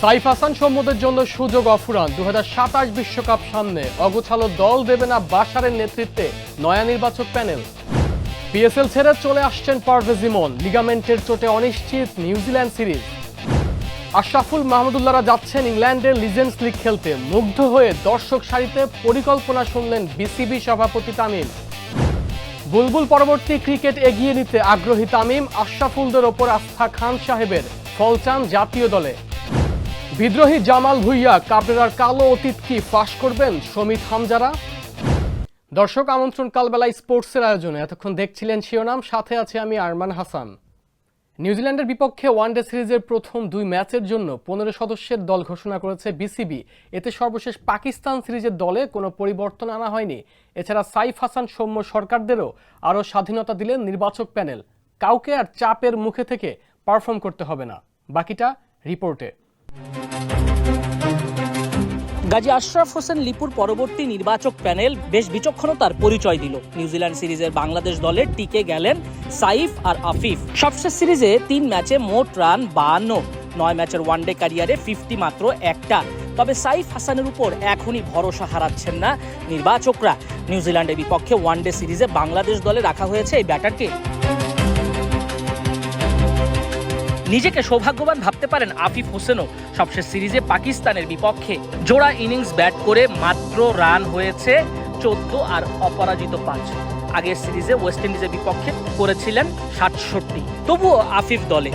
সাইফ হাসান সৌম্যদের জন্য সুযোগ অফুরান। 2027 বিশ্বকাপ সামনে অগোছালো দল দেবে না বাশারের নেতৃত্বে নয়া নির্বাচক প্যানেল। পিএসএল ছেড়ে চলে আসছেন পারভেজ ইমন, লিগামেন্টের চোটে অনিশ্চিত নিউজিল্যান্ড সিরিজ। আশরাফুল মাহমুদুল্লাহরা যাচ্ছেন ইংল্যান্ডের লিজেন্ডস লিগ খেলতে। মুগ্ধ হয়ে দর্শক সারিতে পরিকল্পনা শুনলেন বিসিবি সভাপতি তামিম। বুলবুল পরবর্তী ক্রিকেট এগিয়ে নিতে আগ্রহী তামিম। আশরাফুলদের ওপর আস্থা খান সাহেবের, ফল চান জাতীয় দলে। বিদ্রোহী জামাল ভুইয়া কাবরেরার কালো অতীত কি ফাঁস করবেন শমিত হামজারা? দর্শক আমন্ত্রণ কালবেলা স্পোর্টসের আয়োজনে। এতক্ষণ দেখছিলেন শিরোনাম, সাথে আছে আমি আরমান হাসান। নিউজিল্যান্ডের বিপক্ষে ওয়ানডে সিরিজের প্রথম 2 ম্যাচের জন্য 15 সদস্যের দল ঘোষণা করেছে বিসিবি। এতে সর্বশেষ পাকিস্তান সিরিজের দলে কোনো পরিবর্তন আনা হয়নি। এছাড়া সাইফ হাসান সৌম্য সরকারদেরও আরও স্বাধীনতা দিলেন নির্বাচক প্যানেল। কাউকে আর চাপের মুখে থেকে পারফর্ম করতে হবে না। বাকিটা রিপোর্টে। গাজী আশরাফ হোসেন লিপুর পরবর্তী নির্বাচক প্যানেল বেশ বিচক্ষণতার পরিচয় দিল। নিউজিল্যান্ড সিরিজের বাংলাদেশ দলে টিকে গেলেন সাইফ আর আফিফ। সবশেষ সিরিজে 3 ম্যাচে মোট রান 52, 9 ম্যাচের ওয়ানডে ক্যারিয়ারে 50 মাত্র একটা। তবে সাইফ হাসানের উপর এখনই ভরসা হারাচ্ছেন না নির্বাচকরা। নিউজিল্যান্ডের বিপক্ষে ওয়ানডে সিরিজে বাংলাদেশ দলে রাখা হয়েছে এই ব্যাটারকে। নিজেকে সৌভাগ্যবান ভাবতে পারেন আফিফ হোসেনও। সবশেষ সিরিজে পাকিস্তানের বিপক্ষে জোড়া ইনিংস ব্যাট করে মাত্র রান হয়েছে 14 আর অপরাজিত 5। আগের সিরিজে ওয়েস্ট ইন্ডিজের বিপক্ষে করেছিলেন 67। তবুও আফিফ দলে।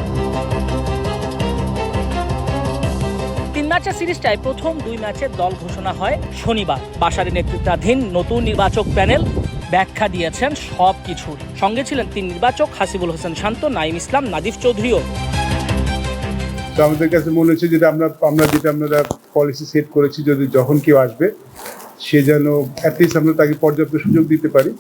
3 ম্যাচের সিরিজটায় প্রথম 2 ম্যাচের দল ঘোষণা হয় শনিবার। বাশারের নেতৃত্বাধীন নতুন নির্বাচক প্যানেল ব্যাখ্যা দিয়েছেন সব কিছুর। সঙ্গে ছিলেন 3 নির্বাচক, হাসিবুল হোসেন শান্ত, নাইম ইসলাম, নাদিফ চৌধুরীও। তো আমাদের কাছে মনে হচ্ছে যেটা আমরা পলিসি সেট করেছি, যদি যখন কেউ আসবে সে যেন অ্যাটলিস্ট আমরা তাকে পর্যাপ্ত সুযোগ দিতে পারি।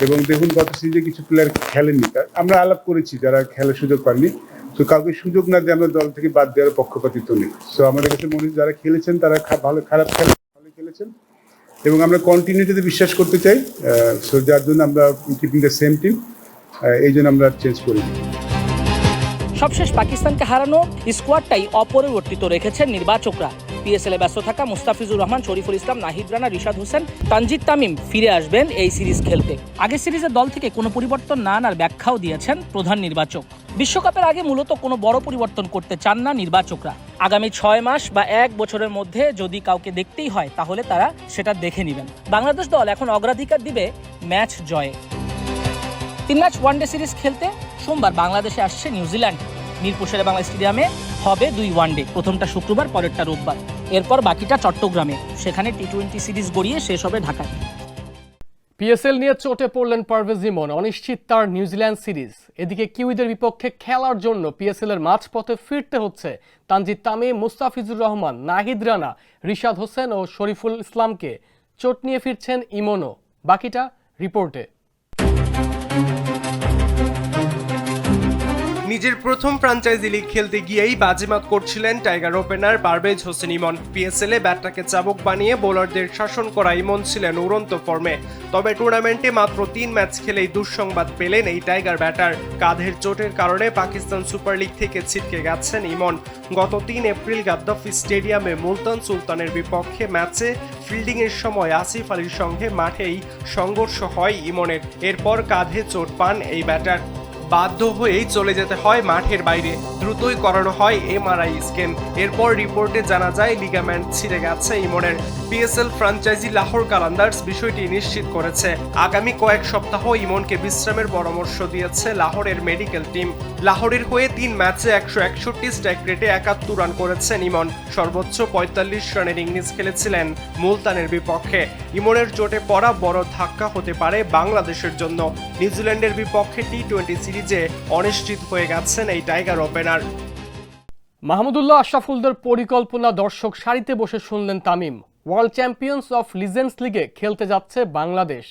এবং দেখুন, গত সিরিজে কিছু প্লেয়ার খেলেননি, আমরা আলাপ করেছি যারা খেলার সুযোগ পাননি। তো কাউকে সুযোগ না দিয়ে আমরা দল থেকে বাদ দেওয়ার পক্ষপাতিত্ব নেই। সো আমাদের কাছে মনে হচ্ছে যারা খেলেছেন তারা ভালো খেলেছেন এবং আমরা কন্টিনিউটিতে বিশ্বাস করতে চাই। সো যার জন্য আমরা কিপিং দ্য সেম টিম, এই জন্য আমরা চেঞ্জ করিনি। সবশেষ পাকিস্তানকে হারানো স্কোয়াডটাই অপরিবর্তিত রেখেছেন নির্বাচকরা। পিএসএল এ ব্যস্ত থাকা মুস্তাফিজুর রহমান, শরীফুল ইসলাম, নাহিদ রানা, রিশাদ হোসেন, তানজিদ তামিম ফিরে আসবেন এই সিরিজ খেলতে। আগের সিরিজের দল থেকে কোনো পরিবর্তন না আনার ব্যাখ্যাও দিয়েছেন প্রধান নির্বাচক। বিশ্বকাপের আগে মূলত কোনো বড় পরিবর্তন করতে চান না নির্বাচকরা। আগামী 6 মাস বা 1 বছরের মধ্যে যদি কাউকে দেখতেই হয় তাহলে তারা সেটা দেখে নেবেন। বাংলাদেশ দল এখন অগ্রাধিকার দিবে ম্যাচ জয়ে। 3 ম্যাচ ওয়ানডে সিরিজ খেলতে সোমবার বাংলাদেশে আসছে নিউজিল্যান্ড। মিরপুর শেরেবাংলা স্টেডিয়ামে হবে 2 ওয়ানডে, প্রথমটা শুক্রবার, পরেরটা রোববার। এরপর বাকিটা চট্টগ্রামে। সেখানে টি-20 সিরিজ গড়িয়ে শেষ হবে ঢাকায়। পিএসএল নিয়ে চোটে পড়লেন পারভেজ ইমন, অনিশ্চিত তার নিউজিল্যান্ড সিরিজ। এদিকে কিউইদের বিপক্ষে খেলার জন্য পিএসএল এর মাঝপথে ফিরতে হচ্ছে তানজিদ তামিম, মুস্তাফিজুর রহমান, নাহিদ রানা, রিশাদ হোসেন ও শরীফুল ইসলামকে। চোট নিয়ে ফিরছেন ইমনও। বাকিটা রিপোর্টে। নিজের প্রথম ফ্র্যাঞ্চাইজি লিগ খেলতে গিয়েই বাজিমাত করছিলেন টাইগার ওপেনার পারভেজ হোসেন ইমন। পিএসএলে ব্যাটটাকে চাবুক বানিয়ে বোলারদের শাসন করা ইমন ছিলেন উড়ন্ত ফর্মে। তবে টুর্নামেন্টে মাত্র 3 ম্যাচ খেলেই দুঃসংবাদ পেলেন এই টাইগার ব্যাটার। কাঁধের চোটের কারণে পাকিস্তান সুপার লিগ থেকে ছিটকে গেছেন ইমন। গত 3 এপ্রিল গাদ্দাফি স্টেডিয়ামে মুলতান সুলতানের বিপক্ষে ম্যাচে ফিল্ডিংয়ের সময় আসিফ আলীর সঙ্গে মাঠেই সংঘর্ষ হয় ইমনের। এরপর কাঁধে চোট পান এই ব্যাটার। বাধ্য হয়েই চলে যেতে হয় মাঠের বাইরে। দ্রুতই করানো হয় এমআরআই স্ক্যান। এরপর রিপোর্টে জানা যায় লিগামেন্ট ছিঁড়ে গেছে ইমনের। পিএসএল ফ্র্যাঞ্চাইজি লাহোর কালান্দার্স বিষয়টি নিশ্চিত করেছে। আগামী কয়েক সপ্তাহ ইমনকে বিশ্রামের পরামর্শ দিয়েছে লাহোরের মেডিকেল টিম। লাহোরের হয়ে 3 ম্যাচে 161 স্ট্রাইক রেটে 71 রান করেছেন ইমন। সর্বোচ্চ 45 রানের ইনিংস খেলেছিলেন মুলতানের বিপক্ষে। ইমনের চোটে পড়া বড় ধাক্কা হতে পারে বাংলাদেশের জন্য। নিউজিল্যান্ডের বিপক্ষে টি-20 সিরিজে অনিশ্চিত হয়ে গেছেন এই টাইগার ওপেনার। মাহমুদুল্লাহ আশরাফুলদের পরিকল্পনা দর্শক সারিতে বসে শুনলেন Tamim. World champions of legends লিগে খেলতে যাচ্ছে Bangladesh.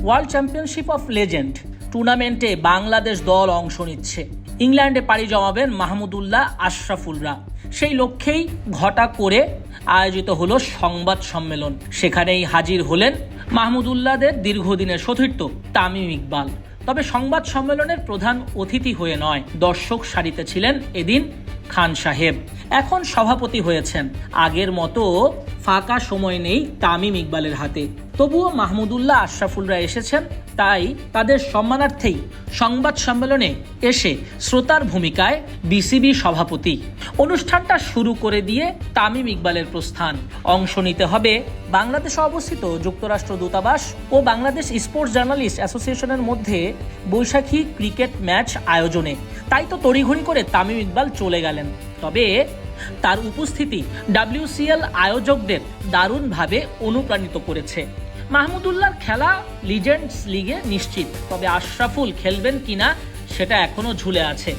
World championship of legend টুর্নামেন্টে বাংলাদেশ দল অংশ নিচ্ছে। ইংল্যান্ডে পাড়ি জমাবেন মাহমুদুল্লাহ আশরাফুলরা। সেই লক্ষ্যেই ঘটা করে আয়োজিত হলো সংবাদ সম্মেলন। সেখানেই হাজির হলেন মাহমুদুল্লাহদের দীর্ঘদিনের সতীর্থ তামিম ইকবাল। তবে সংবাদ সম্মেলনের প্রধান অতিথি হয়ে নয়, দর্শক সারিতে ছিলেন এদিন খান সাহেব। এখন সভাপতি হয়েছেন। আগের মতো ফাঁকা সময় নেই তামিম ইকবালের হাতে। তবুও মাহমুদুল্লাহ আশরাফুলরা এসেছেন, তাই তাদের সম্মানার্থেই সংবাদ সম্মেলনে এসে শ্রোতার ভূমিকায় বিসিবি সভাপতি। অনুষ্ঠানটা শুরু করে দিয়ে তামিম ইকবালের প্রস্থান। অংশ নিতে হবে বাংলাদেশে অবস্থিত যুক্তরাষ্ট্র দূতাবাস ও বাংলাদেশ স্পোর্টস জার্নালিস্ট অ্যাসোসিয়েশনের মধ্যে বৈশাখী ক্রিকেট ম্যাচ আয়োজনে। তাই তো তড়িঘড়ি করে তামিম ইকবাল চলে গেলেন। তবে তার উপস্থিতি WCL আয়োজকদের দারুণভাবে অনুপ্রাণিত করেছে। মাহমুদুল্লাহর খেলা লিজেন্ডস লিগে নিশ্চিত, তবে আশরাফুল খেলবেন কিনা সেটা এখনো ঝুলে আছে।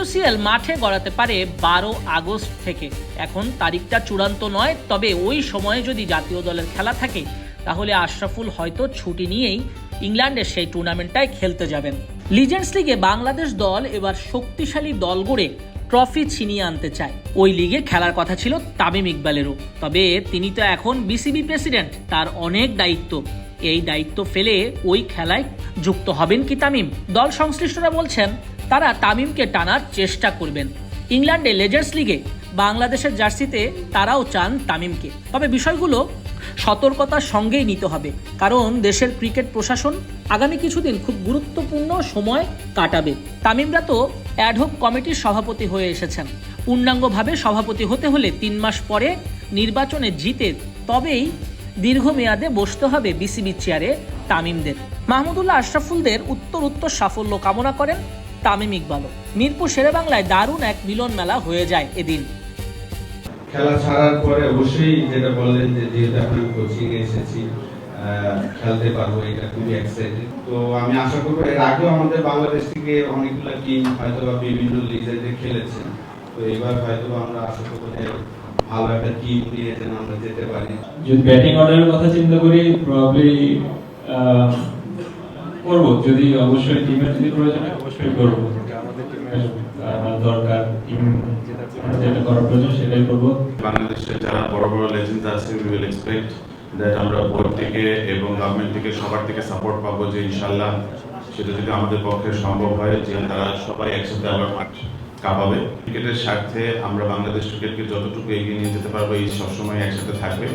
WCL মাঠে গড়াতে পারে 12 আগস্ট থেকে। এখন তারিখটা চূড়ান্ত নয়, তবে ওই সময়ে যদি জাতীয় দলের খেলা থাকে তাহলে আশরাফুল হয়তো ছুটি নিয়েই ইংল্যান্ডের সেই টুর্নামেন্টটায় খেলতে যাবেন। লিজেন্ডস লিগে বাংলাদেশ দল এবার শক্তিশালী দল গড়ে ট্রফি ছিনিয়ে আনতে চায়। ওই লিগে খেলার কথা ছিল তামিম ইকবালেরও, তবে তিনি তো এখন বিসিবি প্রেসিডেন্ট, তার অনেক দায়িত্ব। এই দায়িত্ব ফেলে ওই খেলায় যুক্ত হবেন কি তামিম? দল সংশ্লিষ্টরা বলছেন তারা তামিমকে টানার চেষ্টা করবেন। ইংল্যান্ডে লেজেন্ডস লিগে বাংলাদেশের জার্সিতে তারাও চান তামিমকে, তবে বিষয়গুলো সতর্কতার সঙ্গেই নিতে হবে, কারণ দেশের ক্রিকেট প্রশাসন আগামী কিছুদিন খুব গুরুত্বপূর্ণ সময় কাটাবে। তামিমরা তো অ্যাডহক কমিটির সভাপতি হয়ে এসেছেন। পূর্ণাঙ্গভাবে সভাপতি হতে হলে 3 মাস পরে নির্বাচনে জিতে তবেই দীর্ঘমেয়াদে বসতে হবে বিসিবির চেয়ারে তামিমদের। মাহমুদুল্লাহ আশরাফুলদের উত্তর সাফল্য কামনা করেন তামিম ইকবালও। মিরপুর শেরেবাংলায় দারুণ এক মিলন মেলা হয়ে যায় এদিন। খেলা ছাড়ার পরে অবশ্যই যেটা বললেন যে যেহেতু এখন কোচিং এসেছি, খেলতে পারবো, এটা খুবই এক্সাইটেড। তো আমি আশা করবো এর আগেও আমাদের বাংলাদেশ থেকে অনেকগুলো টিম হয়তো বিভিন্ন লিগে খেলেছেন, তো এবার হয়তো আমরা আশা করবো যে ভালো একটা টিম নিয়ে যেন আমরা যেতে পারি। যদি ব্যাটিং অর্ডারের কথা চিন্তা করি, প্রবাবলি করবো, যদি অবশ্যই টিমের যদি প্রয়োজন হয় অবশ্যই করবো। আমাদের টিমের দরকার, টিম যেটা করার প্রয়োজন সেটাই করবো। বাংলাদেশের যারা বড় বড় লেজেন্ডস আছে, উই উইল এক্সপেক্ট দ্যাট আমরা বোর্ড থেকে এবং গভর্নমেন্ট থেকে সবার থেকে সাপোর্ট পাবো, যে ইনশাল্লাহ সেটা যদি আমাদের পক্ষে সম্ভব হয় যে তারা সবাই একসাথে আবার মাঠ কাঁপাবে। ক্রিকেটের স্বার্থে আমরা বাংলাদেশ ক্রিকেটকে যতটুকু এগিয়ে নিয়ে যেতে পারবো, এই সবসময় একসাথে থাকবে।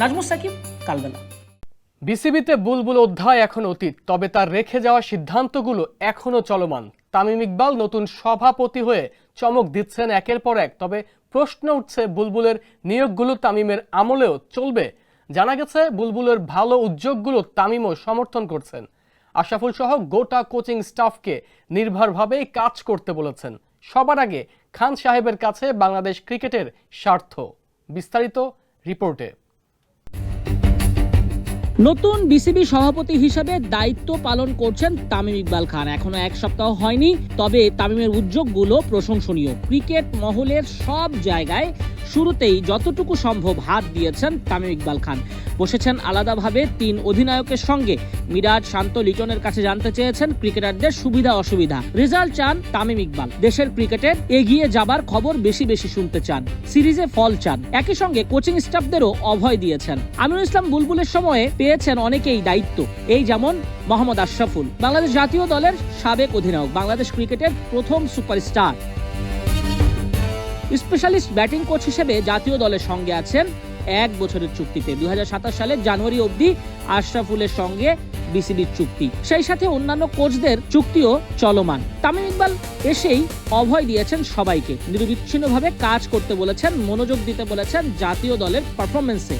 নাজমুস সাকিব, কালবেলা। বিসিবিতে বুলবুল অধ্যায় এখন অতীত, তবে তার রেখে যাওয়া সিদ্ধান্তগুলো এখনো চলমান। তামিম ইকবাল নতুন সভাপতি হয়ে চমক দিচ্ছেন একের পর এক, তবে প্রশ্ন উঠছে বুলবুলের নিয়োগগুলো তামিমের আমলেও চলবে। জানা গেছে বুলবুলের ভালো উদ্যোগগুলো তামিমও সমর্থন করছেন। আশরাফুল সহ গোটা কোচিং স্টাফকে নির্ভরভাবে কাজ করতে বলেছেন। সবার আগে খান সাহেবের কাছে বাংলাদেশ ক্রিকেটের স্বার্থ। বিস্তারিত রিপোর্টে। নতুন বিসিবি সভাপতি হিসেবে দায়িত্ব পালন করছেন তামিম ইকবাল খান। এখনো 1 সপ্তাহ হয়নি, তবে তামিমের উদ্যোগগুলো প্রশংসনীয়। ক্রিকেট মহলের সব জায়গায় শুরুতেই যতটুকু সম্ভব হাত দিয়েছেন তামিম ইকবাল খান। বসেছেন আলাদাভাবে 3 অধিনায়কের সঙ্গে। মিরাজ, শান্ত, লিটনের কাছে জানতে চেয়েছেন ক্রিকেটারদের সুবিধা অসুবিধা। রেজাল্ট চান তামিম ইকবাল। দেশের ক্রিকেটের এগিয়ে যাবার খবর বেশি বেশি শুনতে চান। সিরিজে ফল চান। একই সঙ্গে কোচিং স্টাফদেরও অভয় দিয়েছেন। আমিনুল ইসলাম বুলবুলের সময়ে পেয়েছেন অনেকেই দায়িত্ব। এই যেমন মোহাম্মদ আশরাফুল, বাংলাদেশ জাতীয় দলের সাবেক অধিনায়ক, বাংলাদেশ ক্রিকেটের প্রথম সুপারস্টার। স্পেশালিস্ট ব্যাটিং কোচ হিসেবে জাতীয় দলের সঙ্গে আছেন 1 বছরের চুক্তিতে। 2027 সালের জানুয়ারি অবধি আশরাফুলের সঙ্গে বিসিবির চুক্তি। সেই সাথে অন্যান্য কোচদের চুক্তিও চলমান। তামিম ইকবাল এসেই অভয় দিয়েছেন সবাইকে। নিরবিচ্ছিন্নভাবে কাজ করতে বলেছেন, মনোযোগ দিতে বলেছেন জাতীয় দলের পারফরমেন্সে।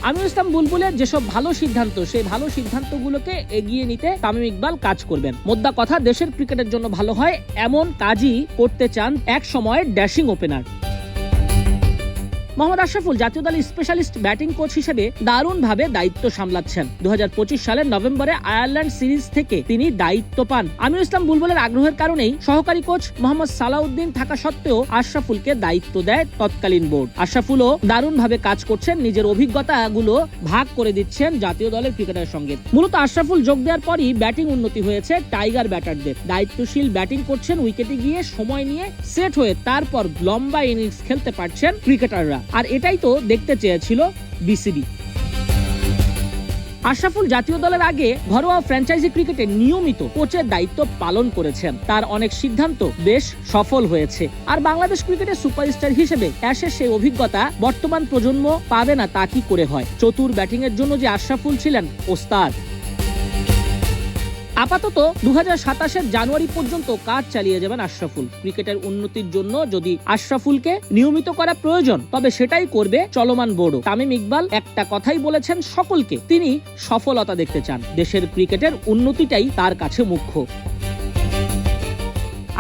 আমিনুল ইসলাম বুলবুলের যেসব ভালো সিদ্ধান্ত, সেই ভালো সিদ্ধান্তগুলোকে এগিয়ে নিতে তামিম ইকবাল কাজ করবেন। মোদ্দা কথা, দেশের ক্রিকেটের জন্য ভালো হয় এমন কাজই করতে চান এক সময়ের ড্যাশিং ওপেনার। মোহাম্মদ আশরাফুল জাতীয় দলের স্পেশালিস্ট ব্যাটিং কোচ হিসেবে দারুণভাবে দায়িত্ব সামলাচ্ছেন। 2025 সালের নভেম্বরে আয়ারল্যান্ড সিরিজ থেকে তিনি দায়িত্ব পান। আমিনুল ইসলাম বুলবুলের আগ্রহের কারণেই সহকারী কোচ মোহাম্মদ সালাউদ্দিন থাকা সত্ত্বেও আশরাফুলকে দায়িত্ব দেয় তৎকালীন বোর্ড। আশরাফুলও দারুণভাবে কাজ করছেন, নিজের অভিজ্ঞতাগুলো ভাগ করে দিচ্ছেন জাতীয় দলের ক্রিকেটারের সঙ্গে। মূলত আশরাফুল যোগ দেওয়ার পরই ব্যাটিং উন্নতি হয়েছে টাইগার ব্যাটারদের। দায়িত্বশীল ব্যাটিং করছেন, উইকেটে গিয়ে সময় নিয়ে সেট হয়ে তারপর লম্বা ইনিংস খেলতে পারছেন ক্রিকেটাররা। আর এটাই তো দেখতে চেয়েছিল বিসিবি। আশরাফুল জাতীয় দলের আগে ঘরোয়া ফ্র্যাঞ্চাইজি ক্রিকেটে নিয়মিত কোচের দায়িত্ব পালন করেছেন। তার অনেক সিদ্ধান্ত বেশ সফল হয়েছে। আর বাংলাদেশ ক্রিকেটের সুপারস্টার হিসেবে অ্যাশের সেই অভিজ্ঞতা বর্তমান প্রজন্ম পাবে না তা কি করে হয়। চতুর ব্যাটিং এর জন্য যে আশরাফুল ছিলেন ওস্তাদ। আপাতত 2027 জানুয়ারি পর্যন্ত কাজ চালিয়ে যাবেন আশরাফুল। ক্রিকেটের উন্নতির জন্য যদি আশরাফুলকে নিয়মিত করা প্রয়োজন তবে সেটাই করবে চলমান বোর্ডও। তামিম ইকবাল একটা কথাই বলেছেন সকলকে, তিনি সফলতা দেখতে চান। দেশের ক্রিকেটের উন্নতিটাই তার কাছে মুখ্য।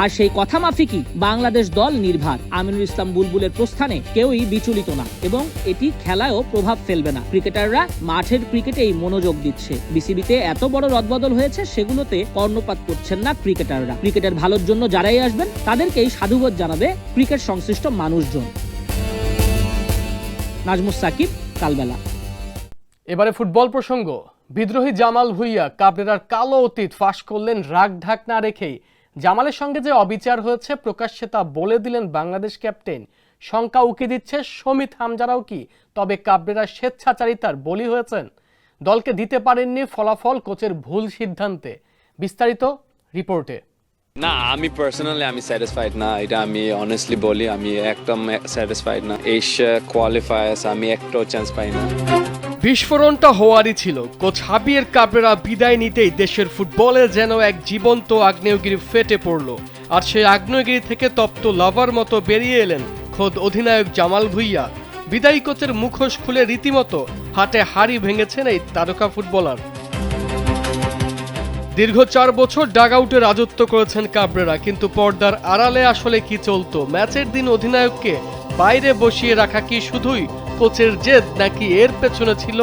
আর সেই কথা মাফিকই বাংলাদেশ দল নির্ভার। আমিনুল ইসলাম বুলবুলের প্রস্থানে কেউই বিচলিত না এবং এটি খেলায়ও প্রভাব ফেলবে না। ক্রিকেটাররা মাঠের ক্রিকেটেই মনোযোগ দিচ্ছে। বিসিবিতে এত বড় রদবদল হয়েছে, সেগুলোতে কর্ণপাত করছেন না ক্রিকেটাররা। ক্রিকেটের ভালোর জন্য যারাই আসবেন তাদেরকেই সাধুবাদ জানাবে ক্রিকেট সংশ্লিষ্ট মানুষজন। নাজমুস সাকিব, কালবেলা। এবারে ফুটবল প্রসঙ্গ। বিদ্রোহী জামাল ভুঁইয়া কাবরেরার কালো অতীত ফাঁস করলেন রাগ ঢাক না রেখেই। জামালের সঙ্গে যে অবিচার হয়েছে প্রকাশ্যে তা বলে দিলেন বাংলাদেশ ক্যাপ্টেন। শঙ্কা উকি দিচ্ছে সমিত হামজারাও কি তবে কাবরেরা স্বেচ্ছাচারিতার বলি হয়েছেন? দলকে দিতে পারেননি ফলাফল কোচের ভুল সিদ্ধান্তে। বিস্তারিত রিপোর্টে। না, আমি পার্সোনালি আমি স্যাটিসফাইড না, এটা আমি অনেস্টলি বলি। আমি একদম স্যাটিসফাইড না। এশিয়া কোয়ালিফায়ার্স আমি একটাও চান্স পাই না। বিস্ফোরণটা হওয়ারই ছিল। কোচ হাবিয়ের কাবরেরা বিদায় নিতেই দেশের ফুটবলে যেন এক জীবন্ত আগ্নেয়গিরি ফেটে পড়ল। আর সেই আগ্নেয়গিরি থেকে তপ্ত লাভার মতো বেরিয়ে এলেন খোদ অধিনায়ক জামাল ভুঁইয়া। বিদায়ী কোচের মুখোশ খুলে রীতিমতো হাটে হাড়ি ভেঙেছেন এই তারকা ফুটবলার। দীর্ঘ 4 বছর ডাগআউটে রাজত্ব করেছেন কাবরেরা, কিন্তু পর্দার আড়ালে আসলে কি চলতো? ম্যাচের দিন অধিনায়ককে বাইরে বসিয়ে রাখা কি শুধুই কোচের জেদ, নাকি এর পেছনে ছিল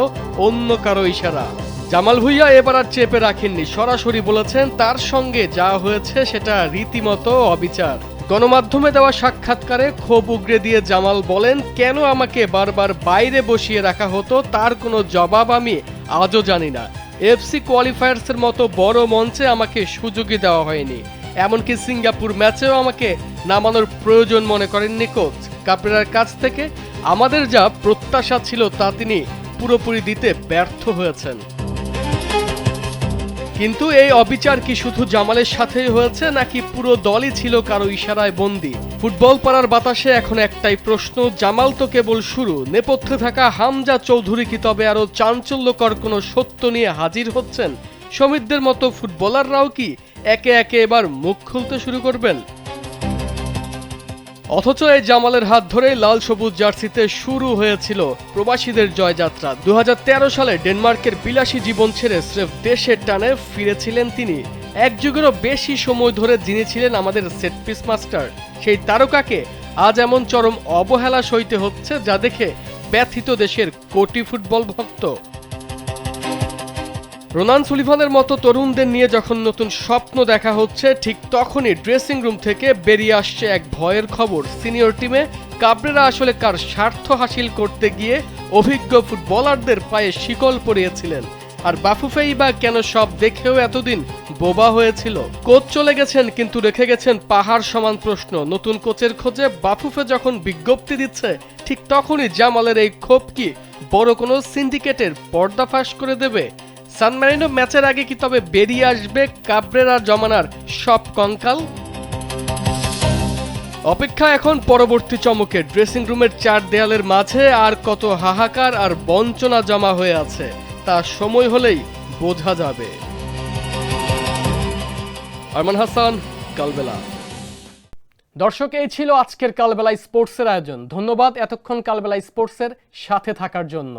অন্য কারো ইশারা? জামাল ভুঁইয়া এবার আর চেপে রাখেননি, সরাসরি বলেছেন তার সঙ্গে যা হয়েছে সেটা রীতিমতো অবিচার। গণমাধ্যমে দেওয়া সাক্ষাৎকারে ক্ষোভ উগরে দিয়ে জামাল বলেন, কেন আমাকে বারবার বাইরে বসিয়ে রাখা হতো তার কোনো জবাব আমি আজও জানি না। এফসি কোয়ালিফায়ার্সের মতো বড় মঞ্চে আমাকে সুযোগই দেওয়া হয়নি, এমনকি সিঙ্গাপুর ম্যাচেও আমাকে নামানোর প্রয়োজন মনে করেননি কোচ। কাবরেরার কাছ থেকে আমাদের যা প্রত্যাশা ছিল তা তিনি পুরোপুরি দিতে ব্যর্থ হয়েছেন। কিন্তু এই অবিচার কি শুধু জামালের সাথেই হয়েছে, নাকি পুরো দলই ছিল কারো ইশারায় বন্দী? ফুটবল পাড়ার বাতাসে এখন একটাই প্রশ্ন, জামাল তো কেবল শুরু, নেপথ্যে থাকা হামজা চৌধুরী কি তবে আরো চাঞ্চল্যকর কোনো সত্য নিয়ে হাজির হচ্ছেন? সমিতদের মতো ফুটবলাররাও কি একে একে এবার মুখ খুলতে শুরু করবেন? অথচ এই জামালের হাত ধরে লাল সবুজ জার্সিতে শুরু হয়েছিল প্রবাসীদের জয়যাত্রা। 2013 সালে ডেনমার্কের বিলাসী জীবন ছেড়ে স্রেফ দেশের টানে ফিরেছিলেন তিনি। এক যুগেরও বেশি সময় ধরে যিনি ছিলেন আমাদের সেটপিস মাস্টার, সেই তারকাকে আজ এমন চরম অবহেলা সইতে হচ্ছে যা দেখে ব্যথিত দেশের কোটি ফুটবল ভক্ত। রোনান সুলিভানের মতো তরুণদের নিয়ে যখন নতুন স্বপ্ন দেখা হচ্ছে, ঠিক তখনই ড্রেসিং রুম থেকে বেরিয়ে আসছে এক ভয়ের খবর। সিনিয়র টিমে কাবরেরা আসলে কার স্বার্থ হাসিল করতে গিয়ে অভিজ্ঞ ফুটবলারদের পায়ে শিকল পরিয়েছিলেন? আর বাফুফেই বা কেন সব দেখেও এতদিন বোবা হয়েছিল? কোচ চলে গেছেন, কিন্তু রেখে গেছেন পাহাড় সমান প্রশ্ন। নতুন কোচের খোঁজে বাফুফে যখন বিজ্ঞপ্তি দিচ্ছে, ঠিক তখনই জামালের এই ক্ষোভ কি বড় কোনো সিন্ডিকেটের পর্দাফাশ করে দেবে? সান মারিনো ম্যাচের আগে কি তবে বেরিয়ে আসবে কাবরেরার জমানার সব কঙ্কাল? অপেক্ষা এখন পরবর্তী চমকের। ড্রেসিং রুমের 4 দেয়ালের মাঝে আর কত হাহাকার আর বঞ্চনা জমা হয়ে আছে তা সময় হলেই বোঝা যাবে। আরমান হাসান, কালবেলা। দর্শক, এই ছিল আজকের কালবেলা স্পোর্টসের আয়োজন। ধন্যবাদ এতক্ষণ কালবেলা স্পোর্টসের সাথে থাকার জন্য।